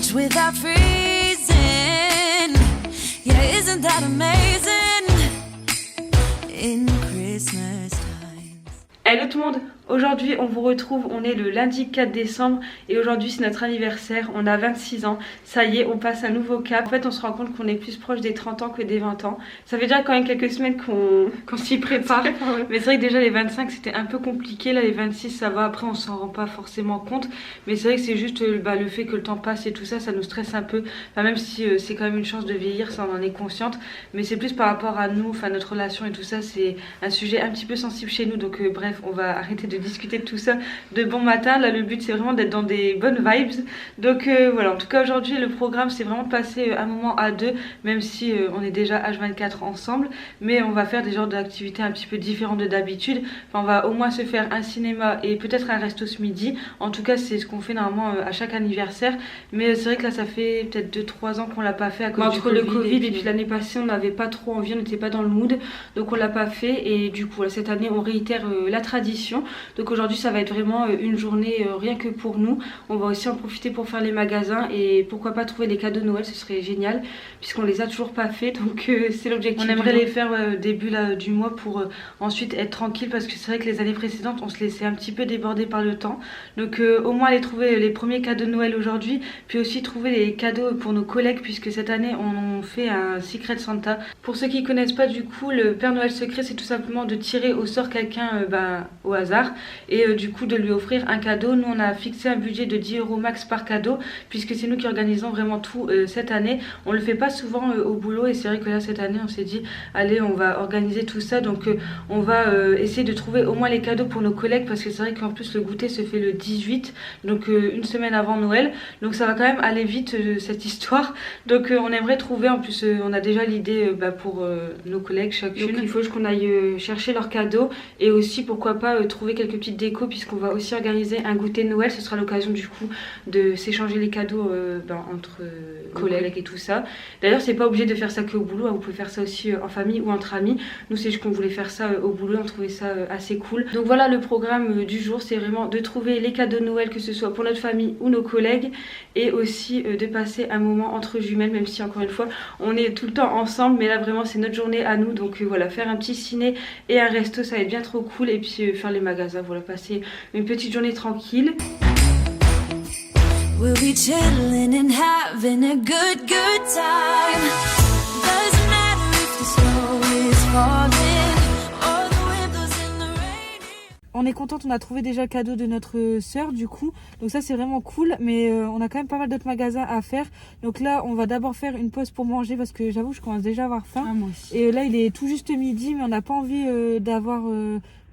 fridge without freezing. Yeah, isn't that amazing? In Christmas times. Hello tout le monde, aujourd'hui on vous retrouve, on est le lundi 4 décembre et aujourd'hui c'est notre anniversaire, on a 26 ans, ça y est on passe un nouveau cap. En fait on se rend compte qu'on est plus proche des 30 ans que des 20 ans. Ça fait déjà quand même quelques semaines qu'on s'y prépare, mais c'est vrai que déjà les 25 c'était un peu compliqué, là les 26 ça va, après on s'en rend pas forcément compte, mais c'est vrai que c'est juste le fait que le temps passe et tout ça, ça nous stresse un peu, enfin, même si c'est quand même une chance de vieillir, ça on en est consciente, mais c'est plus par rapport à nous, enfin notre relation et tout ça, c'est un sujet un petit peu sensible chez nous, donc bref on va arrêter de discuter de tout ça de bon matin. Là le but c'est vraiment d'être dans des bonnes vibes, donc voilà, en tout cas aujourd'hui le programme c'est vraiment de passer un moment à deux, même si on est déjà H24 ensemble, mais on va faire des genres d'activités un petit peu différentes de d'habitude. Enfin, on va au moins se faire un cinéma et peut-être un resto ce midi, en tout cas c'est ce qu'on fait normalement à chaque anniversaire, mais c'est vrai que là ça fait peut-être 2-3 ans qu'on l'a pas fait à cause du Covid, le Covid et puis l'année passée on n'avait pas trop envie, on n'était pas dans le mood, donc on l'a pas fait, et du coup là, cette année on réitère la tradition. Donc aujourd'hui ça va être vraiment une journée rien que pour nous. On va aussi en profiter pour faire les magasins et pourquoi pas trouver des cadeaux de Noël, ce serait génial puisqu'on les a toujours pas fait, donc c'est l'objectif. On aimerait les faire début là, du mois pour ensuite être tranquille, parce que c'est vrai que les années précédentes on se laissait un petit peu déborder par le temps, donc au moins aller trouver les premiers cadeaux de Noël aujourd'hui, puis aussi trouver les cadeaux pour nos collègues puisque cette année on fait un Secret Santa. Pour ceux qui connaissent pas, du coup le Père Noël secret c'est tout simplement de tirer au sort quelqu'un au hasard et du coup de lui offrir un cadeau. Nous on a fixé un budget de 10 € max par cadeau puisque c'est nous qui organisons vraiment tout cette année. On le fait pas souvent au boulot et c'est vrai que là cette année on s'est dit allez on va organiser tout ça, donc on va essayer de trouver au moins les cadeaux pour nos collègues parce que c'est vrai qu'en plus le goûter se fait le 18, donc une semaine avant Noël, donc ça va quand même aller vite cette histoire, donc on aimerait trouver, en plus on a déjà l'idée pour nos collègues chacune, donc il faut qu'on aille chercher leurs cadeaux et aussi pourquoi pas trouver quelques petites décos puisqu'on va aussi organiser un goûter de Noël. Ce sera l'occasion du coup de s'échanger les cadeaux entre collègues et tout ça. D'ailleurs c'est pas obligé de faire ça que au boulot, hein. Vous pouvez faire ça aussi en famille ou entre amis. Nous c'est juste qu'on voulait faire ça au boulot, on trouvait ça assez cool. Donc voilà, le programme du jour c'est vraiment de trouver les cadeaux de Noël, que ce soit pour notre famille ou nos collègues, et aussi de passer un moment entre jumelles, même si encore une fois on est tout le temps ensemble, mais là vraiment c'est notre journée à nous, donc voilà, faire un petit ciné et un resto ça va être bien trop cool, et puis faire les magasins, voilà, passer une petite journée tranquille. We'll be chilling and having a good time. Doesn't matter if the snow is falling or the windows in the rain. On est contente, on a trouvé déjà le cadeau de notre sœur du coup, donc ça c'est vraiment cool, mais on a quand même pas mal d'autres magasins à faire, donc là on va d'abord faire une pause pour manger parce que j'avoue je commence déjà à avoir faim. Moi aussi. Et là il est tout juste midi, mais on n'a pas envie d'avoir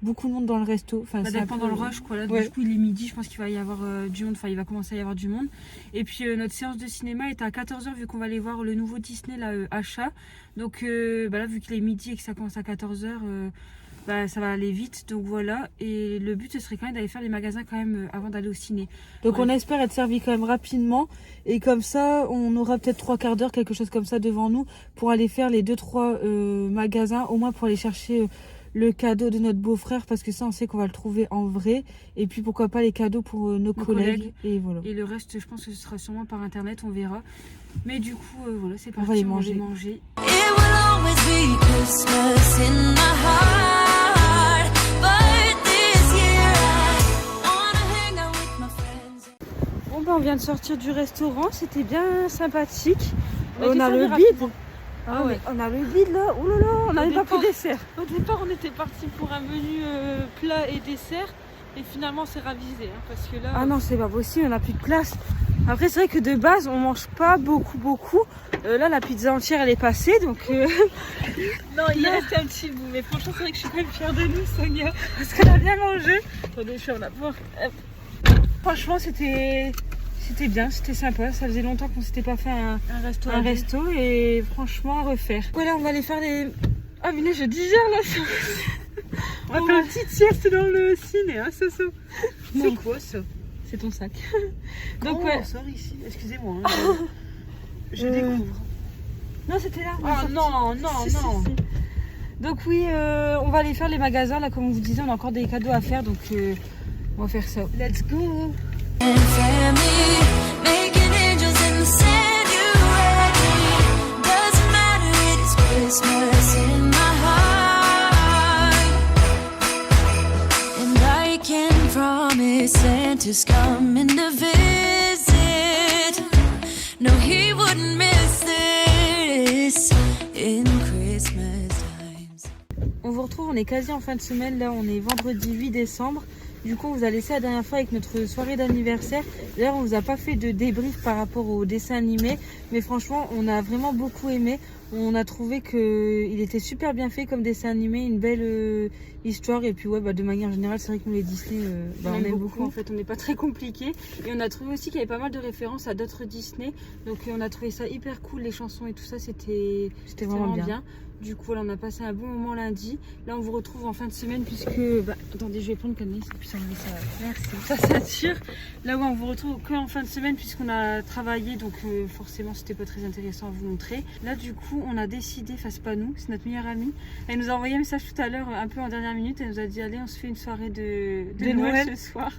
beaucoup de monde dans le resto. Enfin, ça dépend dans le rush quoi, là, ouais. Du coup il est midi, je pense qu'il va y avoir du monde, enfin il va commencer à y avoir du monde, et puis notre séance de cinéma est à 14 h vu qu'on va aller voir le nouveau Disney là, Achat, donc là vu qu'il est midi et que ça commence à 14 h, ça va aller vite, donc voilà, et le but ce serait quand même d'aller faire les magasins quand même avant d'aller au ciné. Donc on espère être servi quand même rapidement, et comme ça on aura peut-être 3/4 d'heure, quelque chose comme ça devant nous pour aller faire les 2-3 magasins, au moins pour aller chercher le cadeau de notre beau-frère, parce que ça on sait qu'on va le trouver en vrai, et puis pourquoi pas les cadeaux pour nos collègues, et voilà. Et le reste je pense que ce sera sûrement par internet, on verra, mais du coup voilà, c'est parti, on va les manger. It will always be Christmas in my heart, but this year I wanna hang out with my friends. Bon on vient de sortir du restaurant, c'était bien sympathique. On a le bide. Ah ouais. On a le vide là, oh là là, on n'avait pas pris dessert. Au départ on était parti pour un menu plat et dessert, et finalement c'est ravisé parce que là... Ah non c'est pas possible, on n'a plus de place. Après c'est vrai que de base on mange pas beaucoup. Là la pizza entière elle est passée, donc... Non, il reste un petit bout, mais franchement c'est vrai que je suis quand même fière de nous, Sonia, parce qu'elle a bien mangé. Attendez, je ferme la porte. Franchement c'était bien, c'était sympa, ça faisait longtemps qu'on s'était pas fait un resto, et franchement à refaire. Voilà, on va aller faire les... Ah venez, je digère là. On va faire une petite sieste dans le ciné, hein, Soso. C'est quoi ça? C'est ton sac. Donc ouais, on sort ici, excusez-moi, hein, je découvre. Non, c'était là. Ah non. Si. Donc oui, on va aller faire les magasins là, comme on vous disait, on a encore des cadeaux à faire, donc on va faire ça. Let's go. And family, making angels in the the sand you read me. Doesn't matter, it is Christmas in my heart. And I can promise Santa's coming to visit. No, he wouldn't miss this in Christmas times. On vous retrouve, on est quasi en fin de semaine, là on est vendredi 8 décembre. Du coup on vous a laissé la dernière fois avec notre soirée d'anniversaire. D'ailleurs on vous a pas fait de débrief par rapport au dessin animé, mais franchement on a vraiment beaucoup aimé. On a trouvé qu'il était super bien fait comme dessin animé, une belle histoire. Et puis ouais, de manière générale c'est vrai que nous les Disney on aime beaucoup. En fait on n'est pas très compliqué. Et on a trouvé aussi qu'il y avait pas mal de références à d'autres Disney. Donc on a trouvé ça hyper cool, les chansons et tout ça c'était vraiment bien. Du coup, voilà, on a passé un bon moment lundi. Là, on vous retrouve en fin de semaine puisque... attendez, je vais prendre le cadenas et puis enlever ça. Merci. Ça ceinture. Là où on vous retrouve qu'en fin de semaine puisqu'on a travaillé. Donc, forcément, c'était pas très intéressant à vous montrer. Là, du coup, on a décidé, enfin, c'est pas nous, c'est notre meilleure amie. Elle nous a envoyé un message tout à l'heure, un peu en dernière minute. Elle nous a dit, allez, on se fait une soirée de Noël ce soir.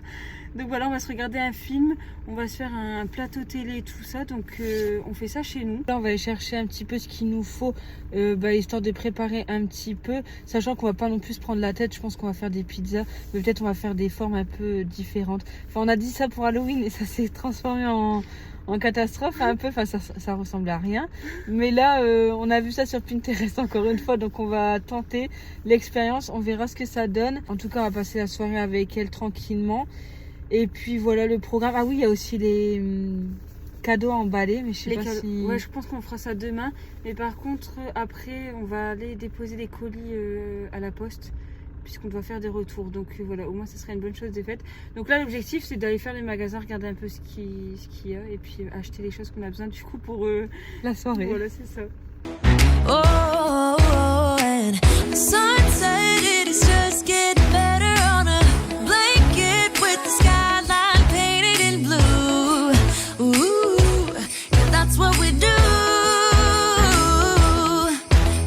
Donc voilà, on va se regarder un film, on va se faire un plateau télé et tout ça, donc on fait ça chez nous. Là on va aller chercher un petit peu ce qu'il nous faut, histoire de préparer un petit peu, sachant qu'on va pas non plus se prendre la tête. Je pense qu'on va faire des pizzas, mais peut-être on va faire des formes un peu différentes. Enfin on a dit ça pour Halloween et ça s'est transformé en catastrophe un peu, enfin ça ressemble à rien. Mais là on a vu ça sur Pinterest encore une fois, donc on va tenter l'expérience, on verra ce que ça donne. En tout cas on va passer la soirée avec elle tranquillement. Et puis voilà le programme. Ah oui, il y a aussi les cadeaux à emballer, mais je sais pas si... Ouais, je pense qu'on fera ça demain. Mais par contre, après, on va aller déposer des colis à la poste, puisqu'on doit faire des retours. Donc voilà, au moins, ça serait une bonne chose de faite. Donc là, l'objectif, c'est d'aller faire les magasins, regarder un peu ce qu'il y a, et puis acheter les choses qu'on a besoin du coup pour la soirée. Voilà, c'est ça. Oh, and the sunset, it is just getting better on a blanket with the skyline painted in blue. Ooh, yeah, that's what we do.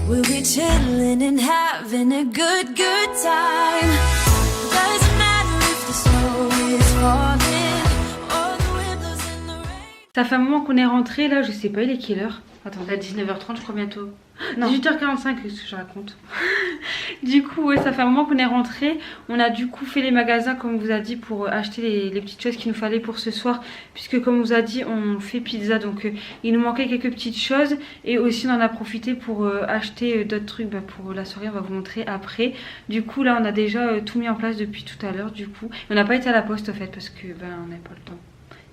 We'll be chilling and having a good time. Doesn't matter if the snow is falling or the wind blows in the rain. Ça fait un moment qu'on est rentré là, je sais pas, il est quelle heure? Attends, à 19h30 je crois bientôt. Non. 18h45, qu'est-ce que je raconte? Du coup, ouais, ça fait un moment qu'on est rentré. On a du coup fait les magasins, comme on vous a dit, pour acheter les petites choses qu'il nous fallait pour ce soir. Puisque, comme on vous a dit, on fait pizza. Donc, il nous manquait quelques petites choses. Et aussi, on en a profité pour acheter d'autres trucs pour la soirée. On va vous montrer après. Du coup, là, on a déjà tout mis en place depuis tout à l'heure. Du coup, et on n'a pas été à la poste, en fait, parce que on n'a pas le temps.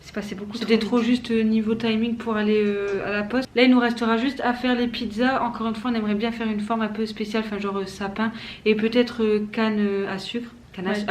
C'est passé beaucoup. C'était trop juste niveau timing pour aller à la poste. Là il nous restera juste à faire les pizzas. Encore une fois on aimerait bien faire une forme un peu spéciale, enfin genre sapin et peut-être canne à sucre.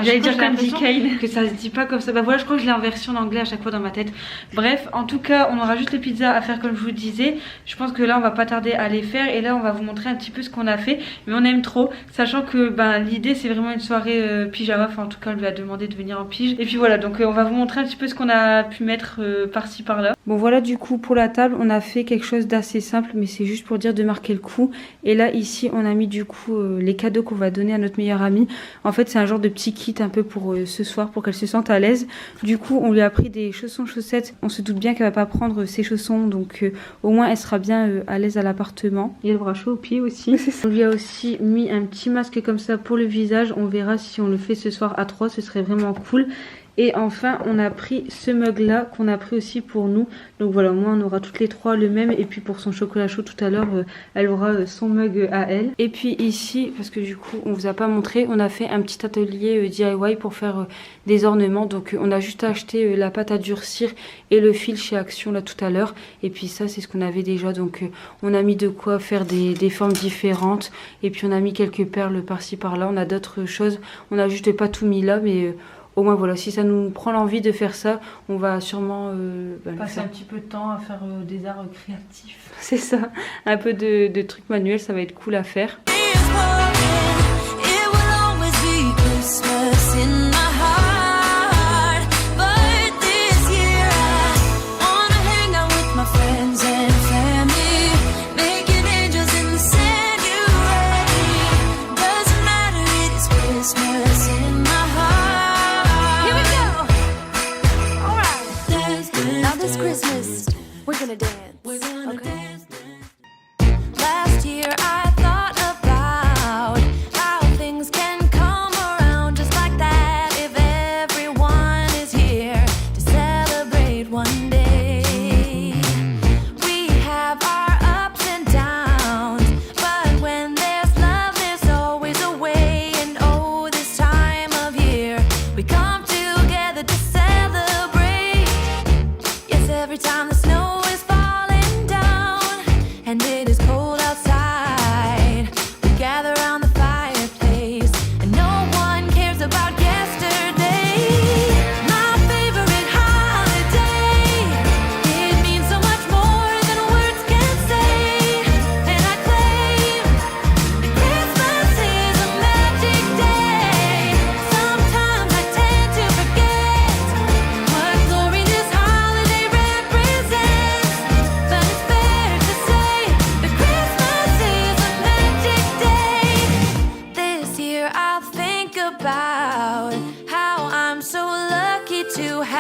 J'allais dire candy cane, que ça se dit pas comme ça. Bah voilà, je crois que je l'ai en version anglais à chaque fois dans ma tête. Bref, en tout cas, on aura juste les pizzas à faire comme je vous disais. Je pense que là, on va pas tarder à les faire. Et là, on va vous montrer un petit peu ce qu'on a fait. Mais on aime trop, sachant que l'idée, c'est vraiment une soirée pyjama. Enfin, en tout cas, on lui a demandé de venir en pige. Et puis voilà, donc on va vous montrer un petit peu ce qu'on a pu mettre par-ci par-là. Bon voilà, du coup, pour la table, on a fait quelque chose d'assez simple. Mais c'est juste pour dire de marquer le coup. Et là, ici, on a mis du coup les cadeaux qu'on va donner à notre meilleure amie. En fait, c'est un genre de petit kit un peu pour ce soir, pour qu'elle se sente à l'aise. Du coup on lui a pris des chaussons chaussettes. On se doute bien qu'elle va pas prendre ses chaussons, donc au moins elle sera bien à l'aise à l'appartement. Il y a le bras chaud aux pieds aussi. On lui a aussi mis un petit masque comme ça pour le visage. On verra si on le fait ce soir à 3, ce serait vraiment cool. Et enfin on a pris ce mug là qu'on a pris aussi pour nous. Donc voilà, au moins on aura toutes les trois le même. Et puis pour son chocolat chaud tout à l'heure, elle aura son mug à elle. Et puis ici, parce que du coup on vous a pas montré, on a fait un petit atelier DIY pour faire des ornements. Donc on a juste acheté la pâte à durcir et le fil chez Action là tout à l'heure. Et puis ça c'est ce qu'on avait déjà. Donc on a mis de quoi faire des formes différentes. Et puis on a mis quelques perles par-ci par-là. On a d'autres choses. On a juste pas tout mis là, mais... au moins voilà, si ça nous prend l'envie de faire ça, on va sûrement passer un petit peu de temps à faire des arts créatifs. C'est ça, un peu de trucs manuels, ça va être cool à faire.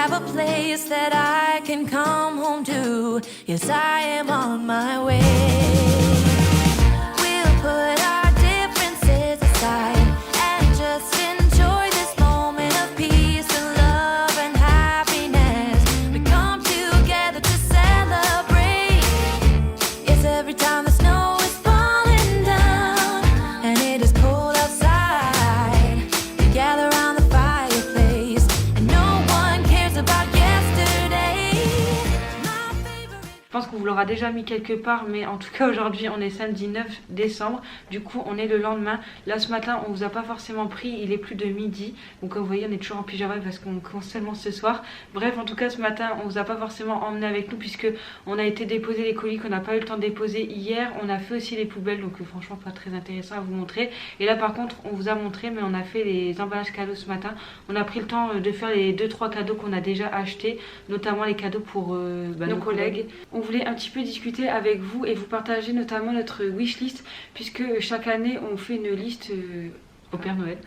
have a place that I can come home to. Yes, I am on my way. We'll put our differences aside and just enjoy this moment of peace and love and happiness. We come together to celebrate. Yes, every time the snow is falling down and it is cold outside, we gather around the fireplace and no one cares about yesterday. My favorite. Je pense qu'on vous l'aura déjà mis quelque part, mais en tout cas aujourd'hui on est samedi 9 décembre, du coup on est le lendemain. Là ce matin on vous a pas forcément pris, il est plus de midi, donc comme vous voyez on est toujours en pyjama parce qu'on commence seulement ce soir. Bref, en tout cas ce matin on vous a pas forcément emmené avec nous puisque on a été déposer les colis qu'on n'a pas eu le temps de déposer hier. On a fait aussi les poubelles, donc franchement pas très intéressant à vous montrer. Et là par contre on vous a montré, mais on a fait les emballages cadeaux ce matin. On a pris le temps de faire les 2-3 cadeaux qu'on a déjà achetés, notamment les cadeaux pour nos collègues. On voulait un petit peu discuter avec vous et vous partager notamment notre wishlist, puisque chaque année on fait une liste au Père Noël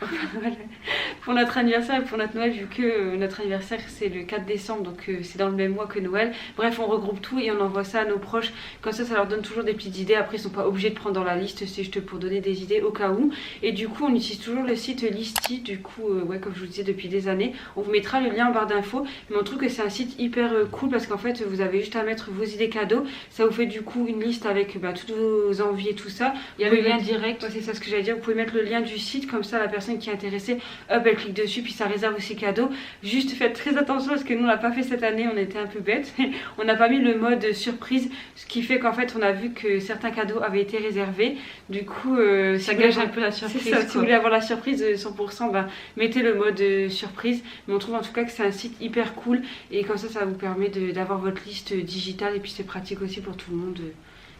pour notre anniversaire et pour notre Noël, vu que notre anniversaire c'est le 4 décembre, donc c'est dans le même mois que Noël. Bref, on regroupe tout et on envoie ça à nos proches, comme ça leur donne toujours des petites idées. Après ils sont pas obligés de prendre dans la liste, c'est juste pour donner des idées au cas où. Et du coup on utilise toujours le site Listy, du coup ouais, comme je vous disais depuis des années. On vous mettra le lien en barre d'infos, mais on trouve que c'est un site hyper cool parce qu'en fait vous avez juste à mettre vos idées cadeaux, ça vous fait du coup une liste avec toutes vos envies et tout ça. Il y a le lien direct, ouais, c'est ça ce que j'allais dire, vous pouvez mettre le lien du site, comme ça la personne qui est intéressée, hop, elle clique dessus puis ça réserve aussi cadeau. Juste faites très attention parce que nous on l'a pas fait cette année, on était un peu bêtes. On n'a pas mis le mode surprise, ce qui fait qu'en fait on a vu que certains cadeaux avaient été réservés. Du coup ça gâche un peu la surprise. Ça, si vous voulez avoir la surprise 100%, bah, mettez le mode surprise. Mais on trouve en tout cas que c'est un site hyper cool et comme ça vous permet d'avoir votre liste digitale et puis c'est pratique aussi pour tout le monde.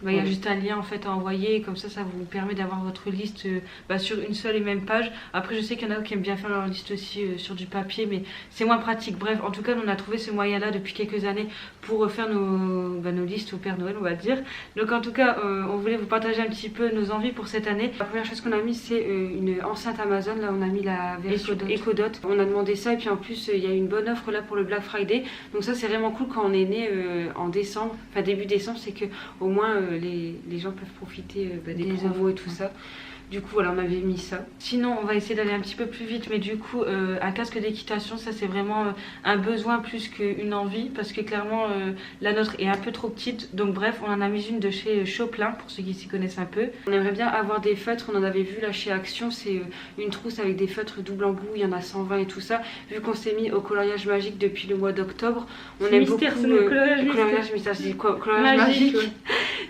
Bah, y a juste un lien en fait à envoyer et comme ça vous permet d'avoir votre liste sur une seule et même page. Après je sais qu'il y en a qui aiment bien faire leur liste aussi sur du papier, mais c'est moins pratique. Bref, en tout cas on a trouvé ce moyen là depuis quelques années pour faire nos listes au Père Noël, on va dire. Donc en tout cas on voulait vous partager un petit peu nos envies pour cette année. La première chose qu'on a mis c'est une enceinte Amazon. Là on a mis la version Echo Dot. On a demandé ça et puis en plus il y a une bonne offre là pour le Black Friday. Donc ça c'est vraiment cool quand on est né en décembre, enfin début décembre, c'est que au moins les gens peuvent profiter des promos et tout ça. Du coup voilà, on avait mis ça. Sinon on va essayer d'aller un petit peu plus vite, mais du coup un casque d'équitation, ça c'est vraiment un besoin plus qu'une envie, parce que clairement la nôtre est un peu trop petite. Donc bref, on en a mis une de chez Choplin pour ceux qui s'y connaissent un peu. On aimerait bien avoir des feutres, on en avait vu là chez Action, c'est une trousse avec des feutres double embout, il y en a 120 et tout ça. Vu qu'on s'est mis au coloriage magique depuis le mois d'octobre, on aime beaucoup le coloriage mystère. Je dis quoi, coloriage magique ouais.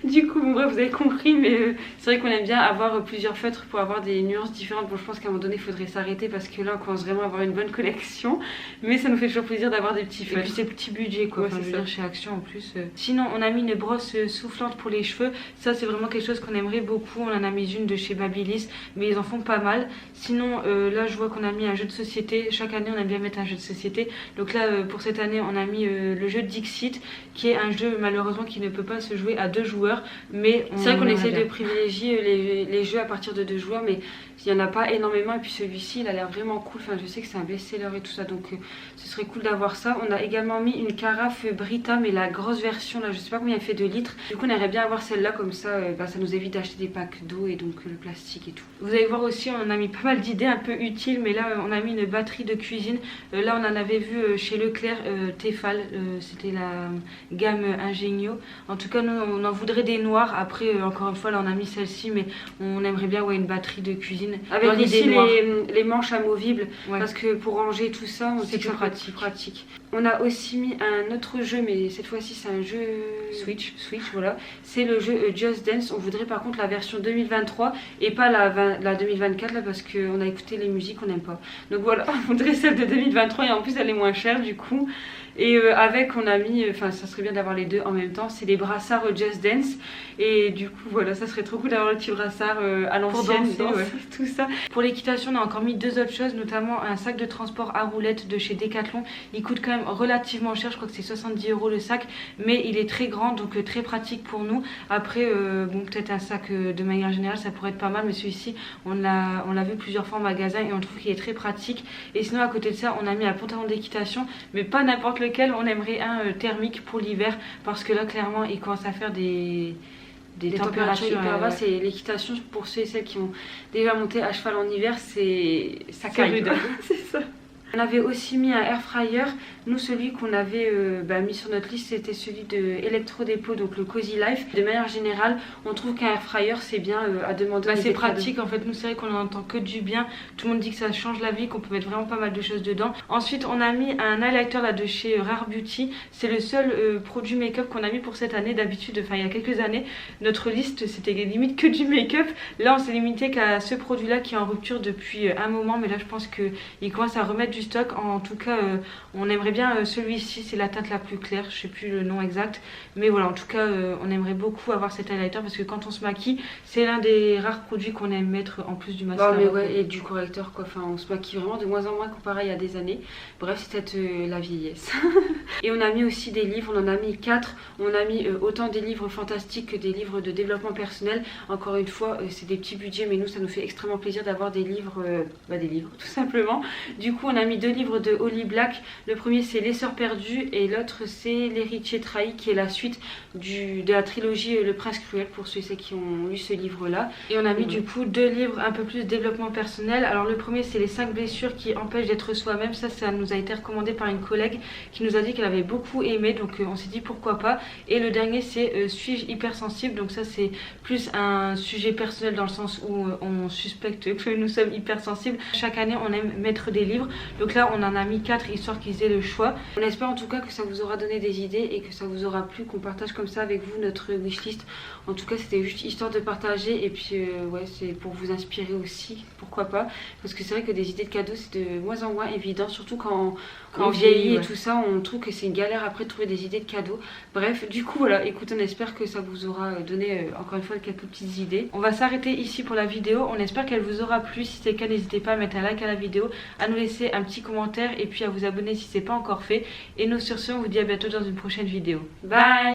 Du coup bon, bref, vous avez compris, mais c'est vrai qu'on aime bien avoir plusieurs feutres pour avoir des nuances différentes. Bon, je pense qu'à un moment donné il faudrait s'arrêter parce que là on commence vraiment à avoir une bonne collection, mais ça nous fait toujours plaisir d'avoir des petits feutres. Et puis c'est petit budget quoi, ouais, enfin, je veux dire chez Action en plus. Sinon on a mis une brosse soufflante pour les cheveux, ça c'est vraiment quelque chose qu'on aimerait beaucoup. On en a mis une de chez Babyliss, mais ils en font pas mal. Sinon là je vois qu'on a mis un jeu de société, chaque année on aime bien mettre un jeu de société. Donc là pour cette année on a mis le jeu Dixit, qui est un jeu malheureusement qui ne peut pas se jouer à 2 joueurs, mais c'est vrai qu'on essaie de privilégier les jeux à partir de 2 joueurs, mais il n'y en a pas énormément. Et puis celui-ci il a l'air vraiment cool, enfin je sais que c'est un best-seller et tout ça, donc ce serait cool d'avoir ça. On a également mis une carafe Brita, mais la grosse version là, je sais pas combien elle fait de litres. Du coup on aimerait bien avoir celle-là, comme ça ça nous évite d'acheter des packs d'eau et donc le plastique et tout. Vous allez voir aussi on a mis pas mal d'idées un peu utiles, mais là on a mis une batterie de cuisine. Là on en avait vu chez Leclerc, Tefal, c'était la gamme Ingenio. En tout cas nous on en voudrait des noirs. Après encore une fois là on a mis celle-ci, mais on aimerait bien une batterie de cuisine avec aussi les manches amovibles, ouais. Parce que pour ranger tout ça c'est plus pratique. On a aussi mis un autre jeu, mais cette fois-ci c'est un jeu Switch voilà, c'est le jeu Just Dance. On voudrait par contre la version 2023 et pas la 2024 là, parce qu'on a écouté les musiques, on n'aime pas. Donc voilà, on voudrait celle de 2023 et en plus elle est moins chère du coup. Et avec on a mis, enfin ça serait bien d'avoir les deux en même temps, c'est les brassards Just Dance. Et du coup voilà, ça serait trop cool d'avoir le petit brassard à l'ancienne, ouais, tout ça. Pour l'équitation on a encore mis deux autres choses, notamment un sac de transport à roulettes de chez Decathlon. Il coûte quand même relativement cher, je crois que c'est 70 € le sac, mais il est très grand donc très pratique pour nous. Après bon peut-être un sac de manière générale ça pourrait être pas mal, mais celui-ci on l'a vu plusieurs fois en magasin et on trouve qu'il est très pratique. Et sinon à côté de ça on a mis un pantalon d'équitation, mais pas n'importe lequel, on aimerait un thermique pour l'hiver parce que là clairement il commence à faire des températures hyper basses et l'équitation pour ceux et celles qui ont déjà monté à cheval en hiver c'est rude. C'est ça. On avait aussi mis un air fryer. Nous celui qu'on avait mis sur notre liste c'était celui de Electro-Depot, donc le Cozy Life. De manière générale on trouve qu'un air fryer c'est bien à demander. C'est pratique en fait, nous c'est vrai qu'on en entend que du bien. Tout le monde dit que ça change la vie, qu'on peut mettre vraiment pas mal de choses dedans. Ensuite on a mis un highlighter là de chez Rare Beauty. C'est le seul produit make-up qu'on a mis pour cette année. D'habitude, enfin il y a quelques années, notre liste c'était limite que du make-up. Là on s'est limité qu'à ce produit là qui est en rupture depuis un moment, mais là je pense qu'il commence à remettre du stock. En tout cas on aimerait bien celui-ci, c'est la teinte la plus claire, je sais plus le nom exact, mais voilà en tout cas on aimerait beaucoup avoir cet highlighter parce que quand on se maquille c'est l'un des rares produits qu'on aime mettre en plus du mascara. Mais ouais, et du correcteur quoi, enfin on se maquille vraiment de moins en moins comparé à il y a des années. Bref c'est peut-être la vieillesse. Et on a mis aussi des livres, on en a mis 4. On a mis autant des livres fantastiques que des livres de développement personnel. Encore une fois c'est des petits budgets, mais nous ça nous fait extrêmement plaisir d'avoir des livres, des livres tout simplement. Du coup on a mis deux livres de Holly Black. Le premier c'est Les Sœurs Perdues et l'autre c'est L'Héritier Trahi, qui est la suite de la trilogie Le Prince Cruel pour ceux et celles qui ont lu ce livre là. Et on a mis du coup deux livres un peu plus développement personnel. Alors le premier c'est Les 5 blessures qui empêchent d'être soi-même. Ça nous a été recommandé par une collègue qui nous a dit qu'elle avait beaucoup aimé, donc on s'est dit pourquoi pas. Et le dernier c'est Suis-je hypersensible, donc ça c'est plus un sujet personnel dans le sens où on suspecte que nous sommes hypersensibles. Chaque année on aime mettre des livres, donc là on en a mis 4 histoire qu'ils aient le choix. On espère en tout cas que ça vous aura donné des idées et que ça vous aura plu, qu'on partage comme ça avec vous notre wishlist. En tout cas c'était juste histoire de partager et puis ouais c'est pour vous inspirer aussi, pourquoi pas, parce que c'est vrai que des idées de cadeaux c'est de moins en moins évident, surtout quand on vieillit et tout ça, on trouve que c'est une galère après de trouver des idées de cadeaux. Bref, du coup voilà, écoute, on espère que ça vous aura donné encore une fois quelques petites idées. On va s'arrêter ici pour la vidéo, on espère qu'elle vous aura plu. Si c'est le cas, n'hésitez pas à mettre un like à la vidéo, à nous laisser un petit commentaire et puis à vous abonner si c'est pas encore fait. Et nous sur ce, on vous dit à bientôt dans une prochaine vidéo. Bye.